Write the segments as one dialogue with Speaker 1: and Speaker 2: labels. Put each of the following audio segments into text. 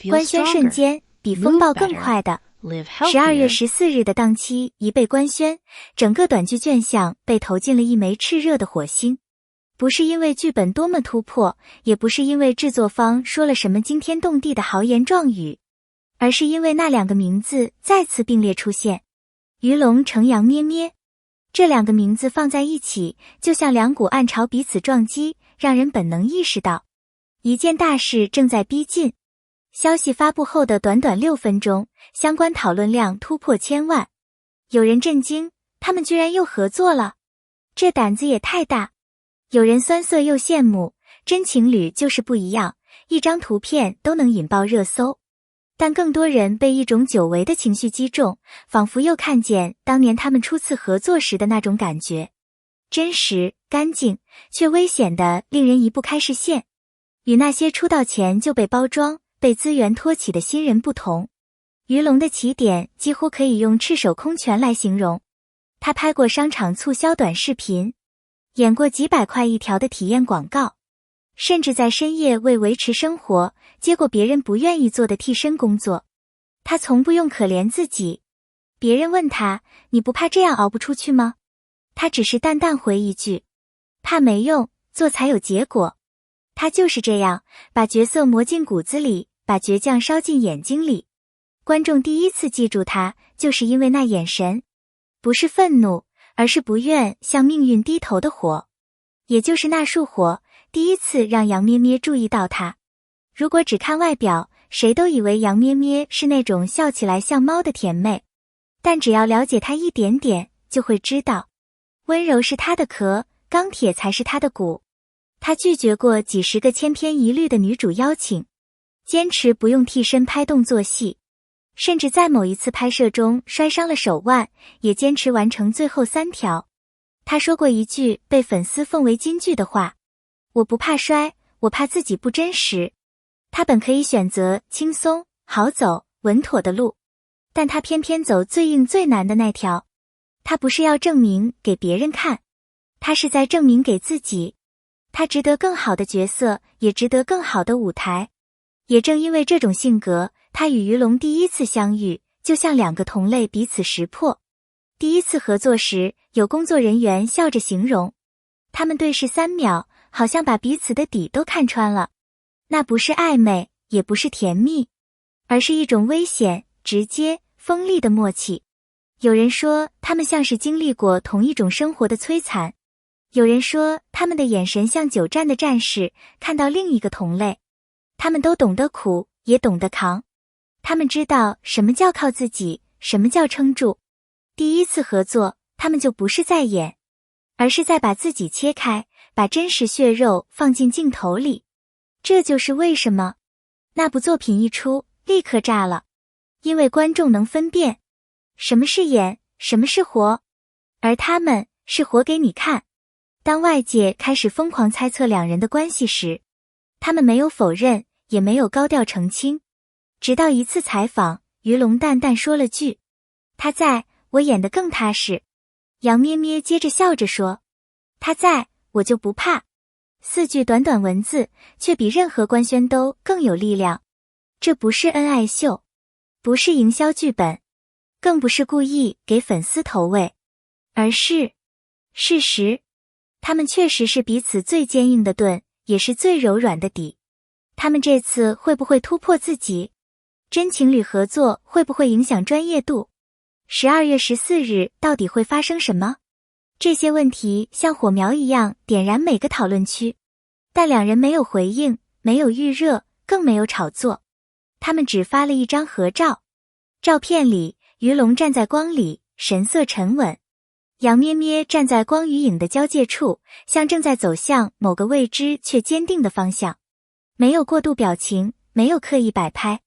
Speaker 1: 官宣瞬间比风暴更快的。12月14日的档期一被官宣，整个短剧卷项被投进了一枚炽热的火星。不是因为剧本多么突破，也不是因为制作方说了什么惊天动地的豪言壮语，而是因为那两个名字再次并列出现，鱼龙乘羊咩咩。这两个名字放在一起，就像两股暗潮彼此撞击，让人本能意识到一件大事正在逼近。消息发布后的短短6分钟，相关讨论量突破1000万。有人震惊，他们居然又合作了，这胆子也太大。有人酸涩又羡慕，真情侣就是不一样，一张图片都能引爆热搜。但更多人被一种久违的情绪击中，仿佛又看见当年他们初次合作时的那种感觉，真实、干净，却危险的令人移不开视线。与那些出道前就被包装、被资源托起的新人不同，鱼龙的起点几乎可以用赤手空拳来形容。他拍过商场促销短视频，演过几百块一条的体验广告，甚至在深夜为维持生活接过别人不愿意做的替身工作。他从不用可怜自己，别人问他，你不怕这样熬不出去吗？他只是淡淡回一句，怕没用，做才有结果。他就是这样，把角色磨进骨子里，把倔强烧进眼睛里。观众第一次记住他，就是因为那眼神，不是愤怒，而是不愿向命运低头的火。也就是那束火，第一次让杨咩咩注意到他。如果只看外表，谁都以为杨咩咩是那种笑起来像猫的甜妹，但只要了解她一点点，就会知道，温柔是她的壳，钢铁才是她的骨。她拒绝过几十个千篇一律的女主邀请，坚持不用替身拍动作戏，甚至在某一次拍摄中摔伤了手腕，也坚持完成最后3条。她说过一句被粉丝奉为金句的话，我不怕摔，我怕自己不真实。她本可以选择轻松、好走、稳妥的路，但她偏偏走最硬最难的那条。她不是要证明给别人看，她是在证明给自己。她值得更好的角色，也值得更好的舞台。也正因为这种性格，她与鱼龙第一次相遇，就像两个同类彼此识破。第一次合作时，有工作人员笑着形容，他们对视3秒，好像把彼此的底都看穿了。那不是暧昧，也不是甜蜜，而是一种危险、直接、锋利的默契。有人说，他们像是经历过同一种生活的摧残。有人说，他们的眼神像久战的战士，看到另一个同类。他们都懂得苦，也懂得扛。他们知道什么叫靠自己，什么叫撑住。第一次合作，他们就不是在演，而是在把自己切开，把真实血肉放进镜头里。这就是为什么那部作品一出，立刻炸了。因为观众能分辨，什么是演，什么是活，而他们是活给你看。当外界开始疯狂猜测两人的关系时，他们没有否认，也没有高调澄清。直到一次采访，鱼龙淡淡说了句，他在，我演得更踏实。杨咩咩接着笑着说，他在，我就不怕。4句短短文字，却比任何官宣都更有力量。这不是恩爱秀，不是营销剧本，更不是故意给粉丝投喂，而是事实。他们确实是彼此最坚硬的盾，也是最柔软的底。他们这次会不会突破自己？真情侣合作会不会影响专业度？12月14日到底会发生什么？这些问题像火苗一样点燃每个讨论区，但两人没有回应，没有预热，更没有炒作。他们只发了一张合照，照片里鱼龙站在光里，神色沉稳。杨咩咩站在光与影的交界处，像正在走向某个未知却坚定的方向。没有过度表情，没有刻意摆拍，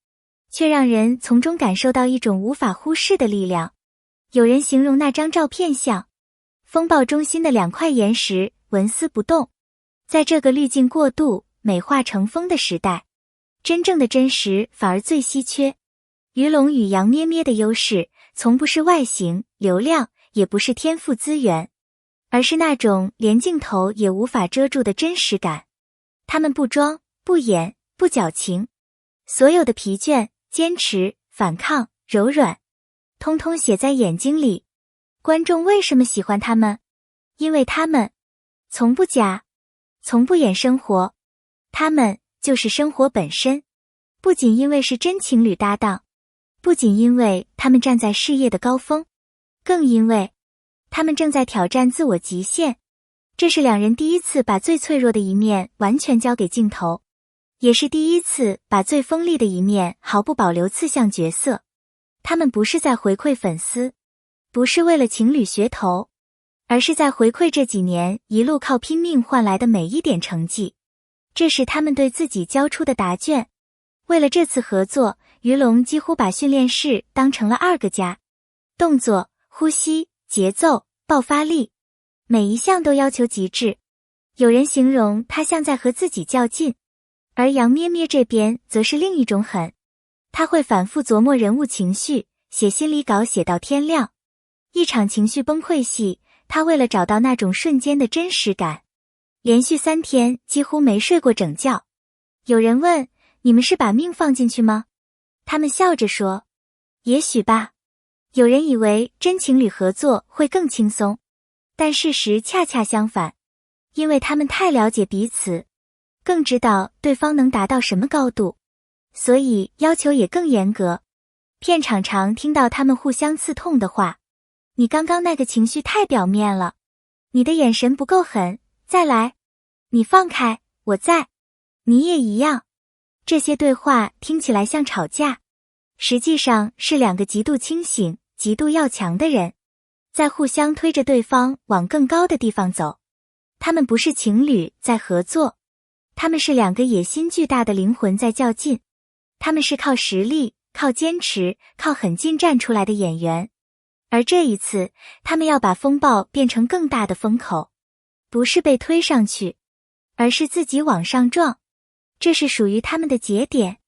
Speaker 1: 却让人从中感受到一种无法忽视的力量。有人形容那张照片像风暴中心的2块岩石，纹丝不动。在这个滤镜过度、美化成风的时代，真正的真实反而最稀缺。鱼龙与杨咩咩的优势，从不是外形、流量，也不是天赋资源，而是那种连镜头也无法遮住的真实感。他们不装，不演，不矫情。所有的疲倦、坚持、反抗、柔软，通通写在眼睛里。观众为什么喜欢他们？因为他们从不假，从不演生活，他们就是生活本身。不仅因为是真情侣搭档，不仅因为他们站在事业的高峰，更因为他们正在挑战自我极限。这是两人第一次把最脆弱的一面完全交给镜头，也是第一次把最锋利的一面毫不保留刺向角色。他们不是在回馈粉丝，不是为了情侣噱头，而是在回馈这几年一路靠拼命换来的每一点成绩。这是他们对自己交出的答卷。为了这次合作，于龙几乎把训练室当成了2个家，动作、呼吸、节奏、爆发力，每一项都要求极致。有人形容他像在和自己较劲，而杨咩咩这边则是另一种狠。他会反复琢磨人物情绪，写心理稿写到天亮。一场情绪崩溃戏，他为了找到那种瞬间的真实感，连续3天几乎没睡过整觉。有人问，你们是把命放进去吗？他们笑着说，也许吧。有人以为真情侣合作会更轻松，但事实恰恰相反，因为他们太了解彼此，更知道对方能达到什么高度，所以要求也更严格。片场常听到他们互相刺痛的话，你刚刚那个情绪太表面了，你的眼神不够狠，再来，你放开，我在，你也一样。这些对话听起来像吵架，实际上是2个极度清醒、极度要强的人，在互相推着对方往更高的地方走。他们不是情侣在合作，他们是2个野心巨大的灵魂在较劲。他们是靠实力、靠坚持、靠狠劲站出来的演员。而这一次，他们要把风暴变成更大的风口，不是被推上去，而是自己往上撞。这是属于他们的节点，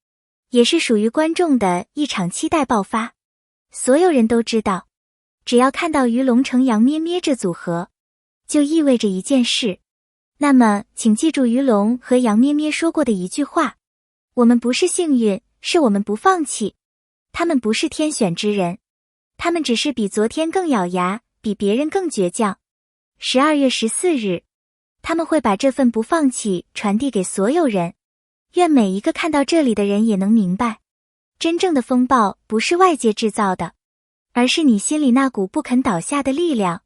Speaker 1: 也是属于观众的一场期待爆发。所有人都知道，只要看到于龙城杨咩咩这组合，就意味着一件事。那么，请记住于龙和杨咩咩说过的一句话：我们不是幸运，是我们不放弃。他们不是天选之人，他们只是比昨天更咬牙，比别人更倔强。12月14日，他们会把这份不放弃传递给所有人。愿每一个看到这里的人也能明白，真正的风暴不是外界制造的，而是你心里那股不肯倒下的力量。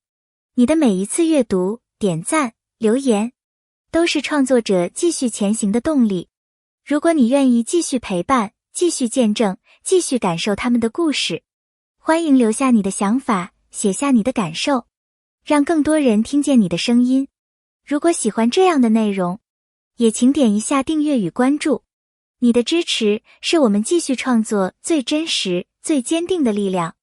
Speaker 1: 你的每一次阅读、点赞、留言，都是创作者继续前行的动力。如果你愿意继续陪伴、继续见证、继续感受他们的故事，欢迎留下你的想法，写下你的感受，让更多人听见你的声音。如果喜欢这样的内容，也请点一下订阅与关注，你的支持是我们继续创作最真实、最坚定的力量。